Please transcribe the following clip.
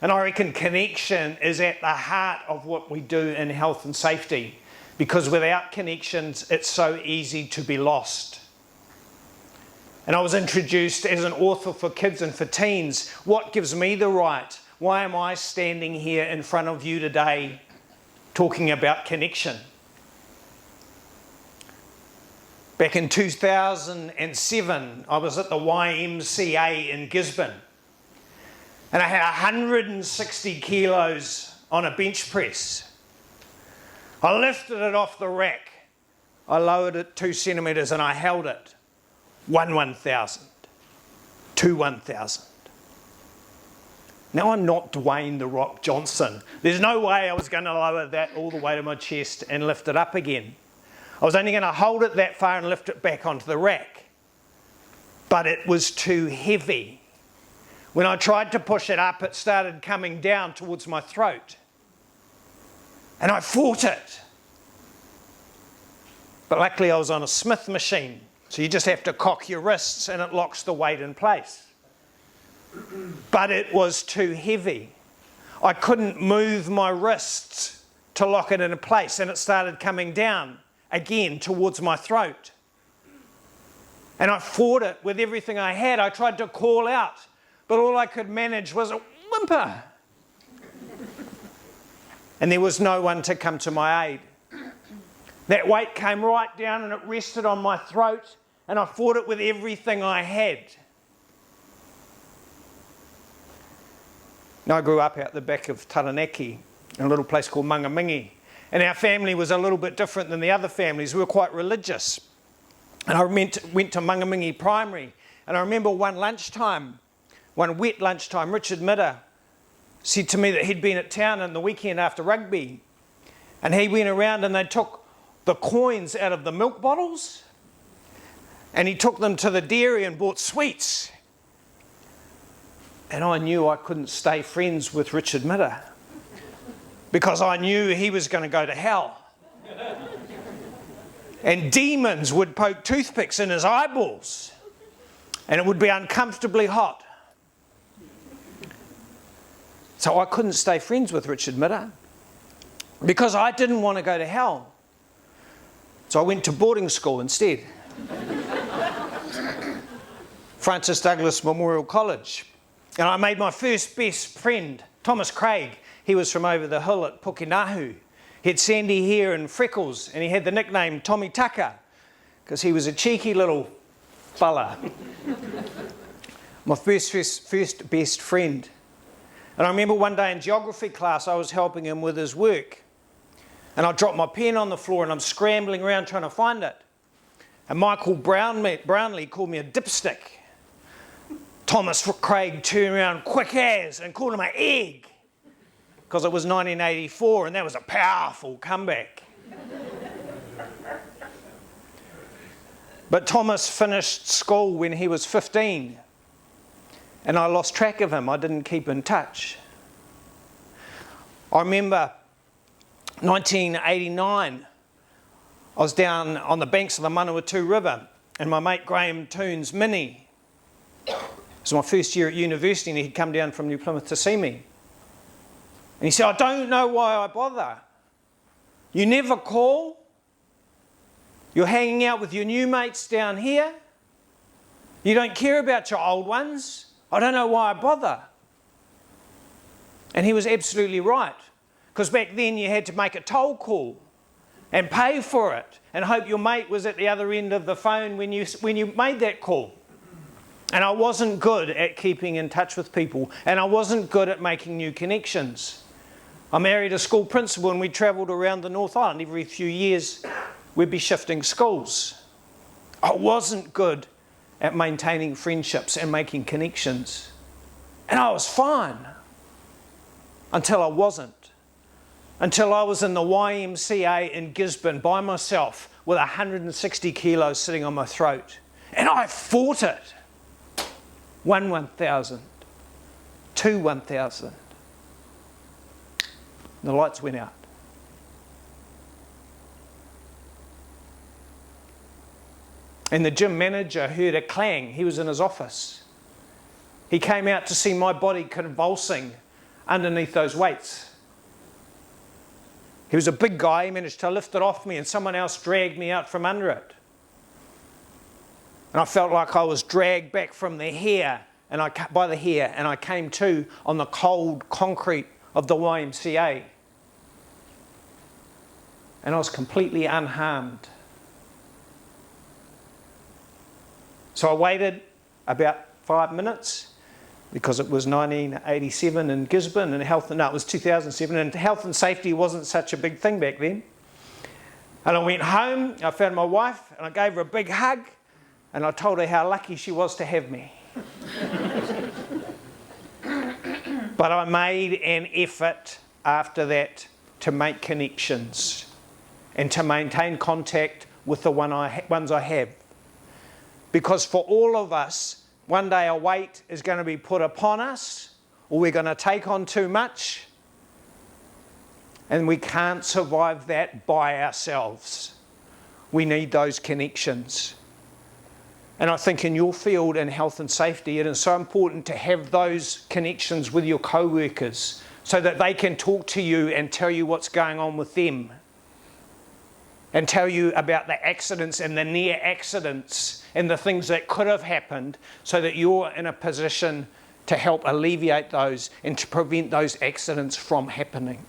And I reckon connection is at the heart of what we do in health and safety, because without connections, it's so easy to be lost. And I was introduced as an author for kids and for teens. What gives me the right? Why am I standing here in front of you today talking about connection? Back in 2007, I was at the YMCA in Gisborne, and I had 160 kilos on a bench press. I lifted it off the rack, I lowered it 2 centimetres and I held it. 1,000, 1,000. Now I'm not Dwayne "The Rock" Johnson. There's no way I was going to lower that all the way to my chest and lift it up again. I was only going to hold it that far and lift it back onto the rack. But it was too heavy. When I tried to push it up, it started coming down towards my throat. And I fought it. But luckily I was on a Smith machine, so you just have to cock your wrists and it locks the weight in place. But it was too heavy. I couldn't move my wrists to lock it in place, and it started coming down again towards my throat. And I fought it with everything I had. I tried to call out, but all I could manage was a whimper. And there was no one to come to my aid. That weight came right down and it rested on my throat, and I fought it with everything I had. Now, I grew up out the back of Taranaki in a little place called Mangamingi, and our family was a little bit different than the other families. We were quite religious. And I went to Mangamingi Primary, and I remember one wet lunchtime, Richard Midder said to me that he'd been at town on the weekend after rugby, and he went around and they took the coins out of the milk bottles and he took them to the dairy and bought sweets. And I knew I couldn't stay friends with Richard Midder because I knew he was going to go to hell. And demons would poke toothpicks in his eyeballs and it would be uncomfortably hot. So I couldn't stay friends with Richard Midder because I didn't want to go to hell. So I went to boarding school instead. Francis Douglas Memorial College. And I made my first best friend, Thomas Craig. He was from over the hill at Pukinahu. He had sandy hair and freckles, and he had the nickname Tommy Tucker because he was a cheeky little fella. My first best friend. And I remember one day in geography class, I was helping him with his work. And I dropped my pen on the floor and I'm scrambling around trying to find it. And Michael Brownlee called me a dipstick. Thomas Craig turned around quick as and called him an egg because it was 1984 and that was a powerful comeback. But Thomas finished school when he was 15 and I lost track of him. I didn't keep in touch. I remember 1989, I was down on the banks of the Manawatu River and my mate Graham Toon's Mini. It was my first year at university and he'd come down from New Plymouth to see me. And he said, I don't know why I bother. You never call. You're hanging out with your new mates down here. You don't care about your old ones. I don't know why I bother. And he was absolutely right. Because back then you had to make a toll call and pay for it and hope your mate was at the other end of the phone when you made that call. And I wasn't good at keeping in touch with people, and I wasn't good at making new connections. I married a school principal and we travelled around the North Island. Every few years we'd be shifting schools. I wasn't good at maintaining friendships and making connections. And I was fine until I wasn't. Until I was in the YMCA in Gisborne by myself with 160 kilos sitting on my throat. And I fought it. 1,000, 1,000. The lights went out. And the gym manager heard a clang. He was in his office. He came out to see my body convulsing underneath those weights. He was a big guy, he managed to lift it off me and someone else dragged me out from under it. And I felt like I was dragged back from the hair, by the hair, and I came to on the cold concrete of the YMCA. And I was completely unharmed. So I waited about 5 minutes, because it was 1987 in Gisborne, and it was 2007, and health and safety wasn't such a big thing back then. And I went home, I found my wife, and I gave her a big hug, and I told her how lucky she was to have me. But I made an effort after that to make connections and to maintain contact with the ones I have. Because for all of us, one day a weight is going to be put upon us, or we're going to take on too much, and we can't survive that by ourselves. We need those connections. And I think in your field in health and safety, it is so important to have those connections with your co-workers so that they can talk to you and tell you what's going on with them, and tell you about the accidents and the near accidents and the things that could have happened, so that you're in a position to help alleviate those and to prevent those accidents from happening.